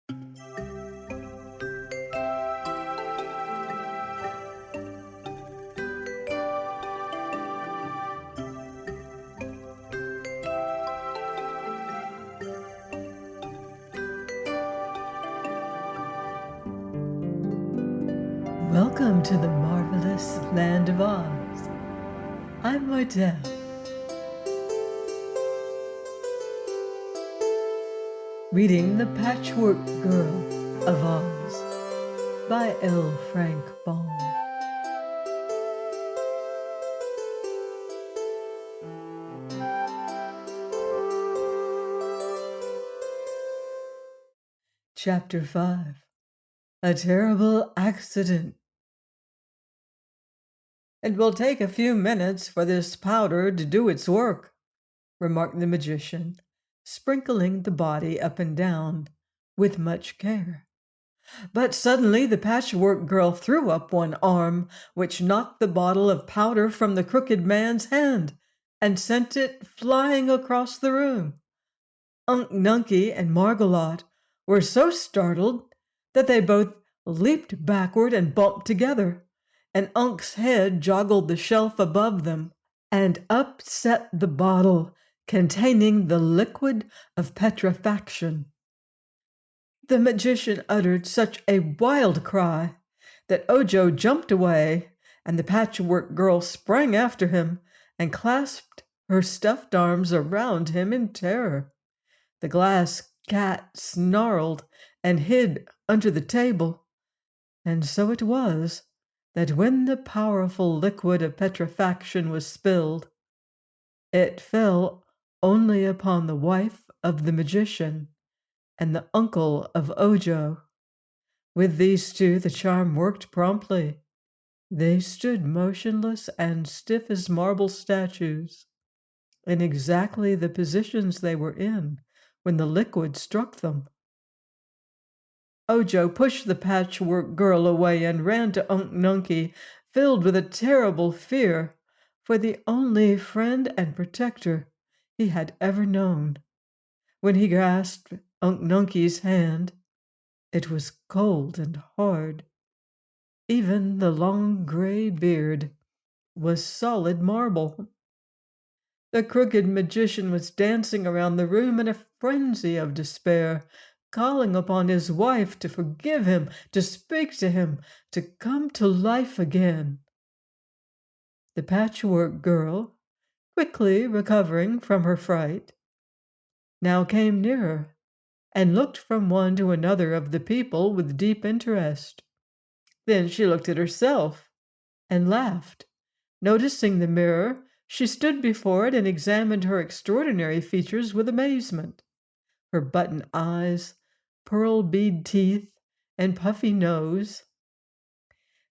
Welcome to the marvelous land of Oz. I'm Mardell. Reading The Patchwork Girl of Oz by L. Frank Baum. Chapter 5. A Terrible Accident. "It will take a few minutes for this powder to do its work," remarked the magician, sprinkling the body up and down with much care. But suddenly the Patchwork Girl threw up one arm, which knocked the bottle of powder from the crooked man's hand and sent it flying across the room. Unc Nunkie and Margolot were so startled that they both leaped backward and bumped together, and Unc's head joggled the shelf above them and upset the bottle containing the liquid of petrifaction. The magician uttered such a wild cry that Ojo jumped away, and the Patchwork Girl sprang after him and clasped her stuffed arms around him in terror. The glass cat snarled and hid under the table, and so it was that when the powerful liquid of petrifaction was spilled, it fell only upon the wife of the magician and the uncle of Ojo. With these two, the charm worked promptly. They stood motionless and stiff as marble statues, in exactly the positions they were in when the liquid struck them. Ojo pushed the Patchwork Girl away and ran to Unc Nunkie, filled with a terrible fear for the only friend and protector he had ever known. When he grasped Unc Nunkie's hand, it was cold and hard. Even the long gray beard was solid marble. The crooked magician was dancing around the room in a frenzy of despair, calling upon his wife to forgive him, to speak to him, to come to life again. The Patchwork Girl, quickly recovering from her fright, now came nearer and looked from one to another of the people with deep interest. Then she looked at herself and laughed. Noticing the mirror, she stood before it and examined her extraordinary features with amazement. Her button eyes, pearl bead teeth, and puffy nose.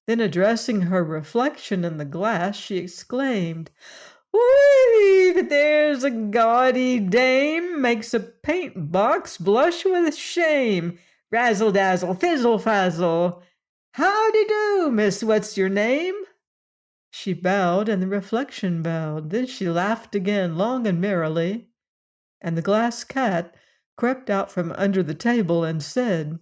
Then, addressing her reflection in the glass, she exclaimed, "Whee! But there's a gaudy dame, makes a paint box blush with shame. Razzle dazzle, fizzle fazzle. Howdy do, Miss What's Your Name?" She bowed, and the reflection bowed. Then she laughed again, long and merrily, and the glass cat crept out from under the table and said,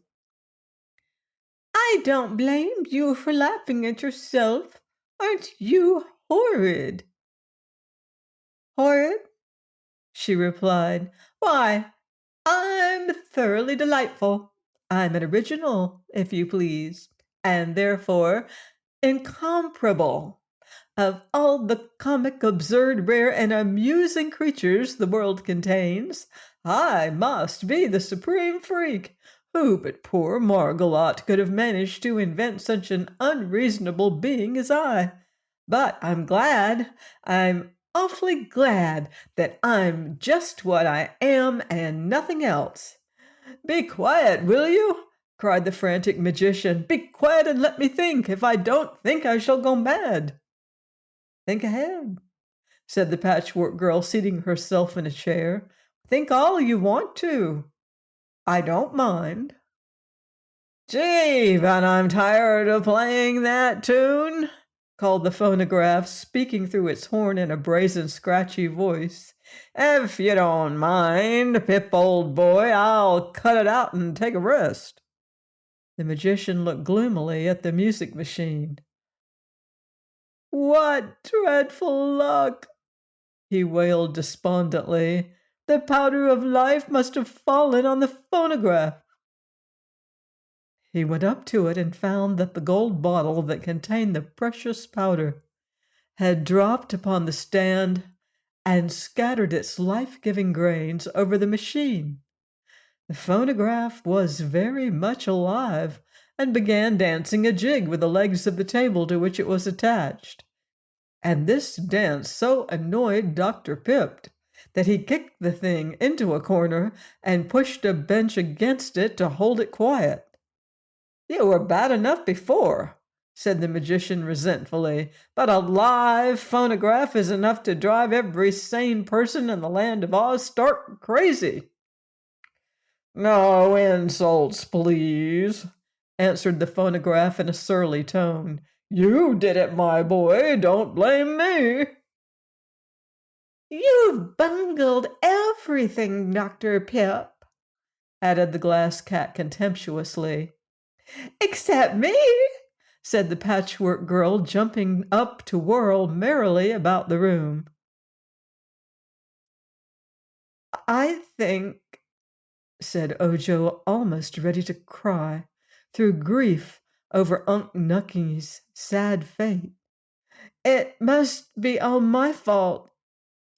"I don't blame you for laughing at yourself. Aren't you horrid?" "Horrid?" she replied. "Why, I'm thoroughly delightful. I'm an original, if you please, and therefore incomparable. Of all the comic, absurd, rare, and amusing creatures the world contains, I must be the supreme freak. Who but poor Margolot could have managed to invent such an unreasonable being as I? But I'm awfully glad that I'm just what I am and nothing else." "Be quiet, will you?" cried the frantic magician. "Be quiet and let me think. If I don't think, I shall go mad." "Think ahead," said the Patchwork Girl, seating herself in a chair. "Think all you want to. I don't mind." "Gee, but I'm tired of playing that tune," called the phonograph, speaking through its horn in a brazen, scratchy voice. If you don't mind, Pip, old boy, I'll cut it out and take a rest. The magician looked gloomily at the music machine. What dreadful luck! He wailed despondently. The powder of life must have fallen on the phonograph. He went up to it and found that the gold bottle that contained the precious powder had dropped upon the stand and scattered its life-giving grains over the machine. The phonograph was very much alive and began dancing a jig with the legs of the table to which it was attached. And this dance so annoyed Dr. Pip that he kicked the thing into a corner and pushed a bench against it to hold it quiet. You were bad enough before, said the magician resentfully, but a live phonograph is enough to drive every sane person in the land of Oz stark crazy. No insults, please, answered the phonograph in a surly tone. You did it, my boy. Don't blame me. You've bungled everything, Dr. Pip, added the glass cat contemptuously. Except me, said the Patchwork Girl, jumping up to whirl merrily about the room. I think, said Ojo, almost ready to cry through grief over Unc Nucky's sad fate. It must be all my fault,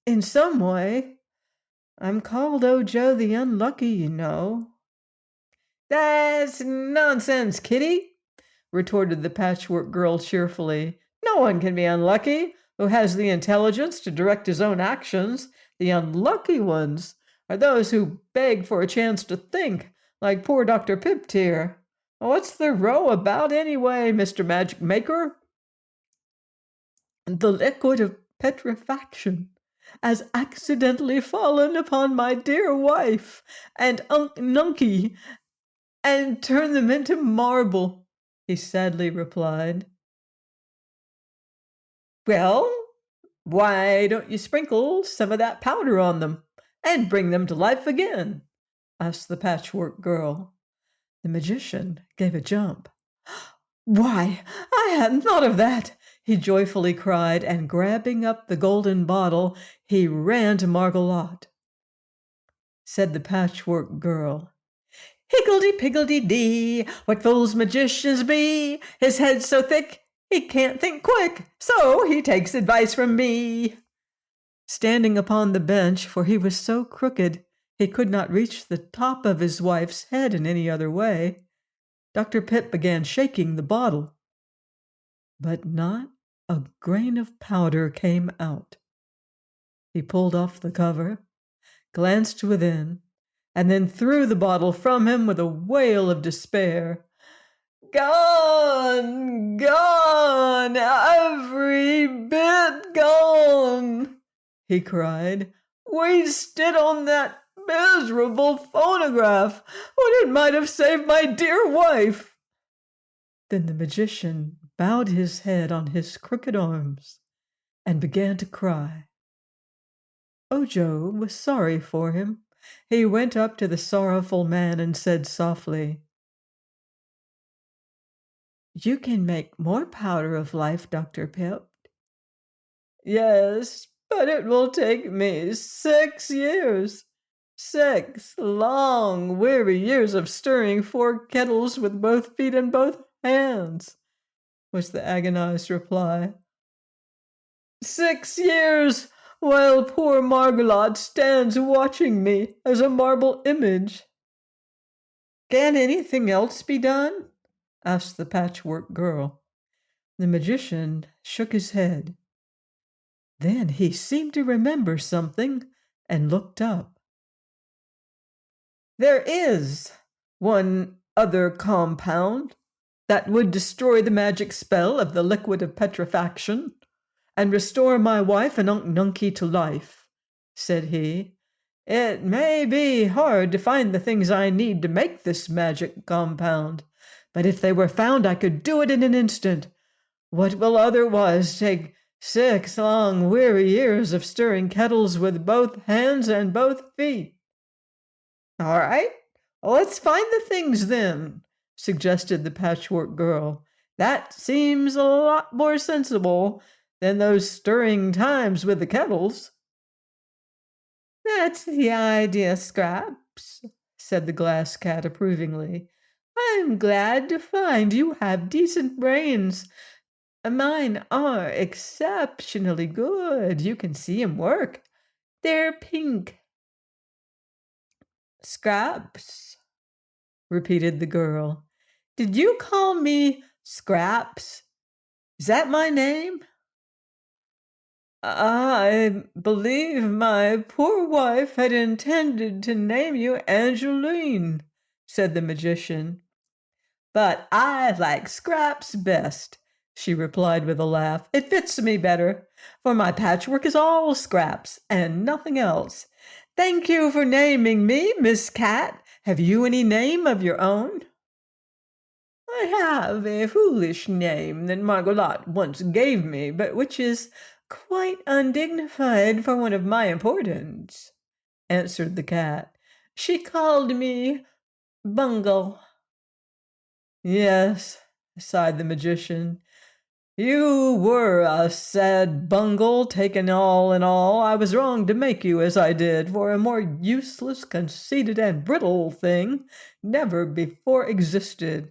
in some way. I'm called Ojo the Unlucky, you know. That's nonsense, Kitty, retorted the Patchwork Girl cheerfully. No one can be unlucky who has the intelligence to direct his own actions. The unlucky ones are those who beg for a chance to think, like poor Dr. Pip here. What's the row about anyway, Mr. Magic Maker? The liquid of petrifaction has accidentally fallen upon my dear wife and Unc Nunky and turned them into marble, he sadly replied. Well, why don't you sprinkle some of that powder on them and bring them to life again? Asked the Patchwork Girl. The magician gave a jump. Why, I hadn't thought of that, he joyfully cried, and grabbing up the golden bottle, he ran to Margolotte. Said the Patchwork Girl, Higgledy-piggledy-dee, what fools magicians be! His head's so thick, he can't think quick, so he takes advice from me. Standing upon the bench, for he was so crooked he could not reach the top of his wife's head in any other way, Dr. Pip began shaking the bottle. But not a grain of powder came out. He pulled off the cover, glanced within, and then threw the bottle from him with a wail of despair. Gone! Gone! Every bit gone! He cried. Wasted on that miserable phonograph, when it might have saved my dear wife. Then the magician bowed his head on his crooked arms and began to cry. Ojo was sorry for him. He went up to the sorrowful man and said softly, You can make more powder of life, Dr. Pip. Yes, but it will take me 6 years. 6 long, weary years of stirring 4 kettles with both feet and both hands, was the agonized reply. 6 years, while poor Margolotte stands watching me as a marble image. Can anything else be done? Asked the Patchwork Girl. The magician shook his head. Then he seemed to remember something and looked up. There is one other compound that would destroy the magic spell of the liquid of petrifaction and restore my wife and Unc Nunky to life, said he. It may be hard to find the things I need to make this magic compound, but if they were found, I could do it in an instant. What will otherwise take 6 long, weary years of stirring kettles with both hands and both feet. All right, well, let's find the things then, suggested the Patchwork Girl. That seems a lot more sensible than those stirring times with the kettles. That's the idea, Scraps, said the Glass Cat approvingly. I'm glad to find you have decent brains. Mine are exceptionally good. You can see 'em work. They're pink. Scraps, repeated the girl. Did you call me Scraps? Is that my name? I believe my poor wife had intended to name you Angeline, said the magician. But I like Scraps best, she replied with a laugh. It fits me better, for my patchwork is all scraps and nothing else. Thank you for naming me, Miss Cat. Have you any name of your own? I have a foolish name that Margolotte once gave me, but which is quite undignified for one of my importance, answered the cat. She called me Bungle. Yes, sighed the magician. You were a sad bungle, taken all in all. I was wrong to make you as I did, for a more useless, conceited, and brittle thing never before existed.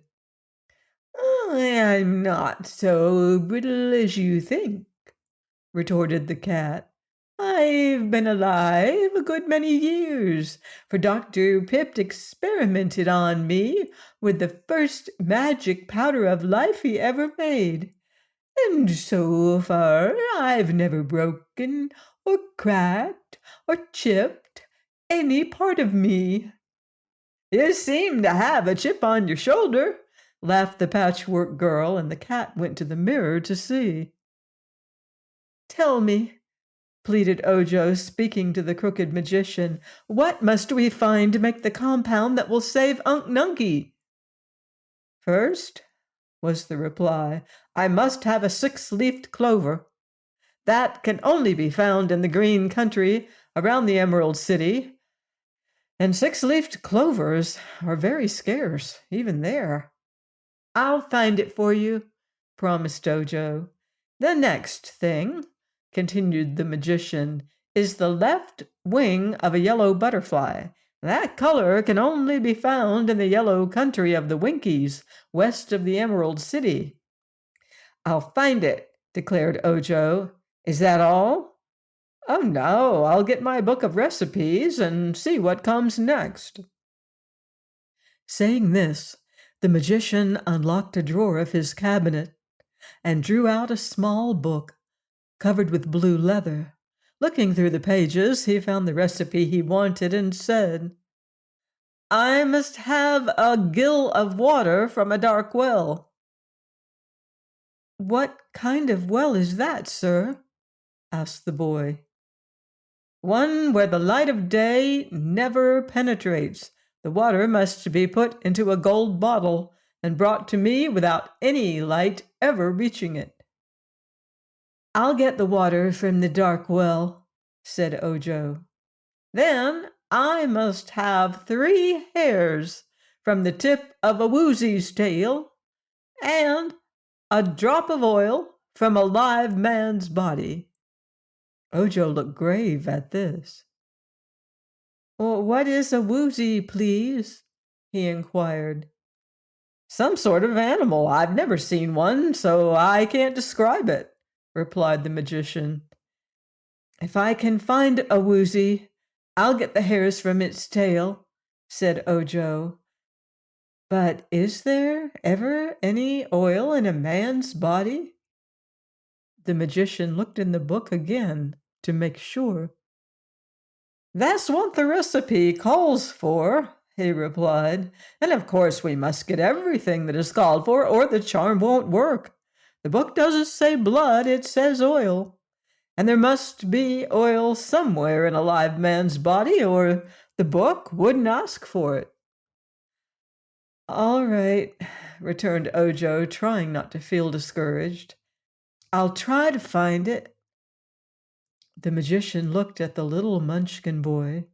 I'm not so brittle as you think, retorted the cat. I've been alive a good many years, for Dr. Pipt experimented on me with the first magic powder of life he ever made. And so far I've never broken or cracked or chipped any part of me. You seem to have a chip on your shoulder, laughed the Patchwork Girl, and the cat went to the mirror to see. Tell me, pleaded Ojo, speaking to the crooked magician, what must we find to make the compound that will save Unc Nunkie? First, was the reply, I must have a 6-leafed clover. That can only be found in the green country around the Emerald City, and 6-leafed clovers are very scarce, even there. I'll find it for you, promised Ojo. The next thing, continued the magician, is the left wing of a yellow butterfly. That color can only be found in the yellow country of the Winkies, west of the Emerald City. I'll find it, declared Ojo. Is that all? Oh, no, I'll get my book of recipes and see what comes next. Saying this, the magician unlocked a drawer of his cabinet and drew out a small book covered with blue leather. Looking through the pages, he found the recipe he wanted and said, I must have a gill of water from a dark well. What kind of well is that, sir? Asked the boy. One where the light of day never penetrates. The water must be put into a gold bottle and brought to me without any light ever reaching it. I'll get the water from the dark well, said Ojo. Then I must have 3 hairs from the tip of a woozy's tail and a drop of oil from a live man's body. Ojo looked grave at this. Well, what is a woozy, please? He inquired. Some sort of animal. I've never seen one, so I can't describe it, replied the magician. If I can find a woozy, I'll get the hairs from its tail, said Ojo. But is there ever any oil in a man's body? The magician looked in the book again to make sure. That's what the recipe calls for, he replied. And of course we must get everything that is called for, or the charm won't work. The book doesn't say blood, it says oil. And there must be oil somewhere in a live man's body, or the book wouldn't ask for it. All right, returned Ojo, trying not to feel discouraged. I'll try to find it." The magician looked at the little Munchkin boy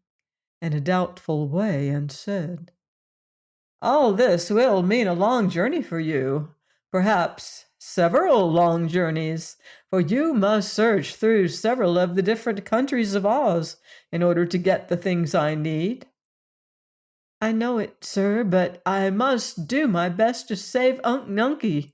in a doubtful way and said, "All this will mean a long journey for you, perhaps several long journeys, for you must search through several of the different countries of Oz in order to get the things I need." "I know it, sir, but I must do my best to save Unc Nunkie."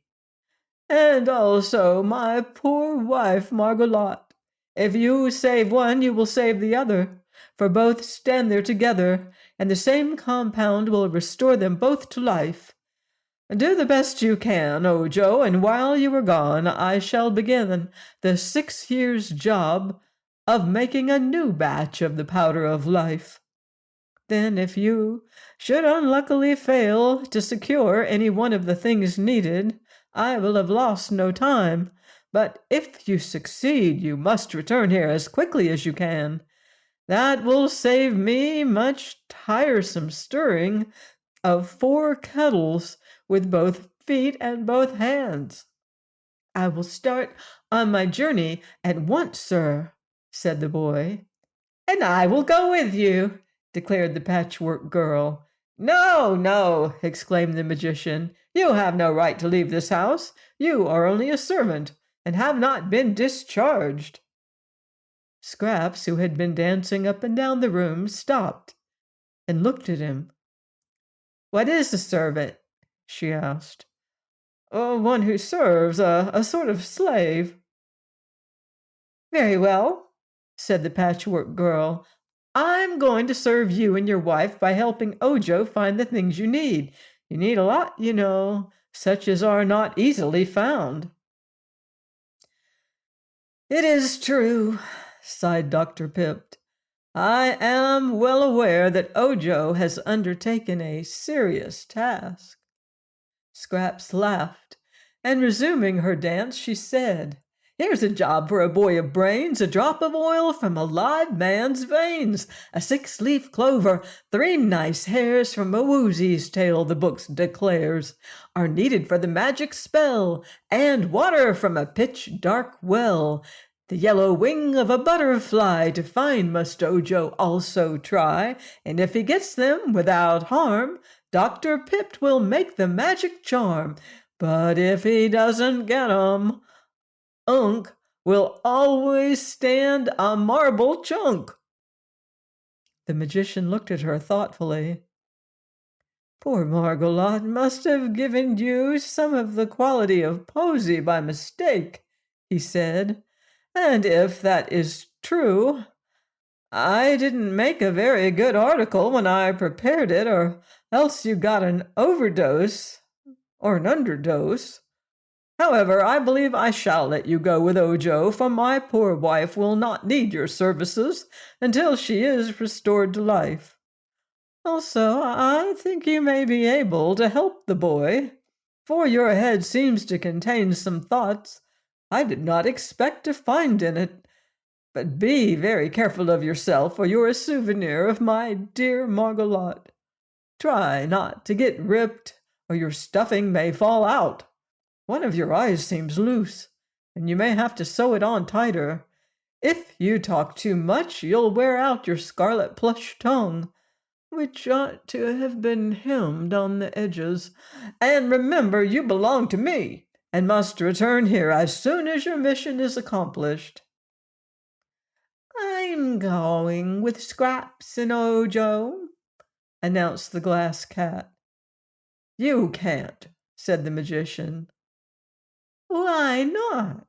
"And also my poor wife, Margolotte. If you save one, you will save the other, for both stand there together, and the same compound will restore them both to life. Do the best you can, Ojo, and while you are gone, I shall begin the 6 years' job of making a new batch of the powder of life. Then, if you should unluckily fail to secure any one of the things needed, I will have lost no time. But if you succeed, you must return here as quickly as you can. That will save me much tiresome stirring of 4 kettles with both feet and both hands." "I will start on my journey at once, sir," said the boy. "And I will go with you," declared the Patchwork Girl. "No, no!" exclaimed the magician. "You have no right to leave this house. You are only a servant and have not been discharged." Scraps, who had been dancing up and down the room, stopped and looked at him. "What is a servant?" she asked. "Oh, one who serves, a sort of slave." "Very well," said the Patchwork Girl. "I'm going to serve you and your wife by helping Ojo find the things you need. You need a lot, you know, such as are not easily found." "It is true," sighed Dr. Pipt. "I am well aware that Ojo has undertaken a serious task." Scraps laughed, and resuming her dance, she said, "Here's a job for a boy of brains, a drop of oil from a live man's veins, a 6-leaf clover, 3 nice hairs from a woozy's tail, the books declares, are needed for the magic spell, and water from a pitch-dark well. The yellow wing of a butterfly to find must Ojo also try, and if he gets them without harm, Dr. Pipt will make the magic charm. But if he doesn't get 'em, Unc will always stand a marble chunk." The magician looked at her thoughtfully. "Poor Margolotte must have given you some of the quality of posy by mistake," he said. "And if that is true, I didn't make a very good article when I prepared it, or else you got an overdose or an underdose. However, I believe I shall let you go with Ojo, for my poor wife will not need your services until she is restored to life. Also, I think you may be able to help the boy, for your head seems to contain some thoughts I did not expect to find in it. But be very careful of yourself, for you're a souvenir of my dear Margolotte. Try not to get ripped, or your stuffing may fall out. One of your eyes seems loose, and you may have to sew it on tighter. If you talk too much, you'll wear out your scarlet plush tongue, which ought to have been hemmed on the edges. And remember, you belong to me, and must return here as soon as your mission is accomplished." "I'm going with Scraps and Ojo," announced the Glass Cat. "You can't," said the magician. "Why not?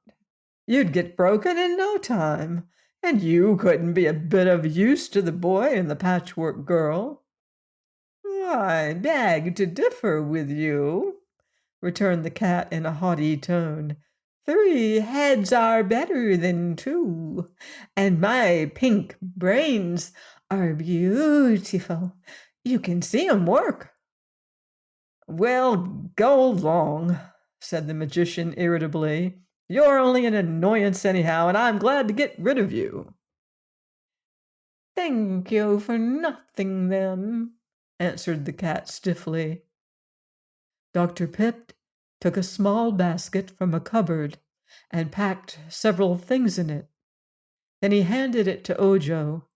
You'd get broken in no time, and you couldn't be a bit of use to the boy and the Patchwork Girl." "I beg to differ with you," returned the cat in a haughty tone. "3 heads are better than 2, and my pink brains are beautiful. You can see 'em work." "Well, go along," said the magician irritably. "You're only an annoyance anyhow, and I'm glad to get rid of you." "Thank you for nothing, then," answered the cat stiffly. Dr. Pipt took a small basket from a cupboard and packed several things in it. Then he handed it to Ojo.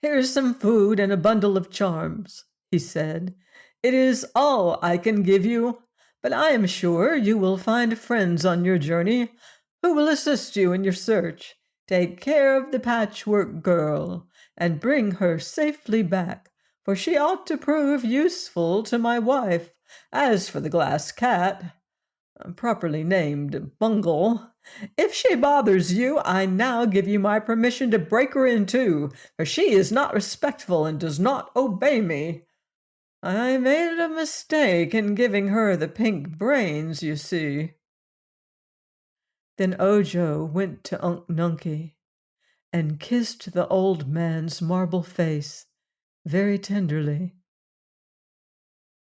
"Here's some food and a bundle of charms," he said. "It is all I can give you, but I am sure you will find friends on your journey who will assist you in your search. Take care of the Patchwork Girl and bring her safely back, for she ought to prove useful to my wife. As for the glass cat, properly named Bungle, if she bothers you, I now give you my permission to break her in two, for she is not respectful and does not obey me. I made a mistake in giving her the pink brains, you see." Then Ojo went to Unc Nunkie and kissed the old man's marble face very tenderly.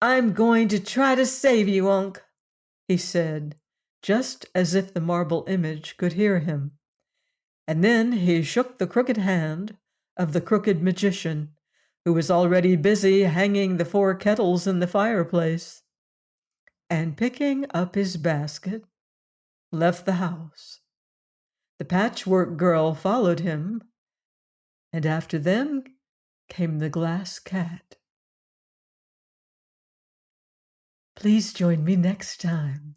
"I'm going to try to save you, Unc," he said, just as if the marble image could hear him. And then he shook the crooked hand of the crooked magician, who was already busy hanging the 4 kettles in the fireplace, and picking up his basket, left the house. The Patchwork Girl followed him, and after them came the glass cat. Please join me next time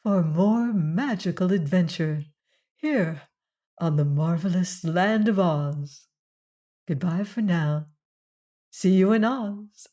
for more magical adventure here on the marvelous land of Oz. Goodbye for now. See you in Oz.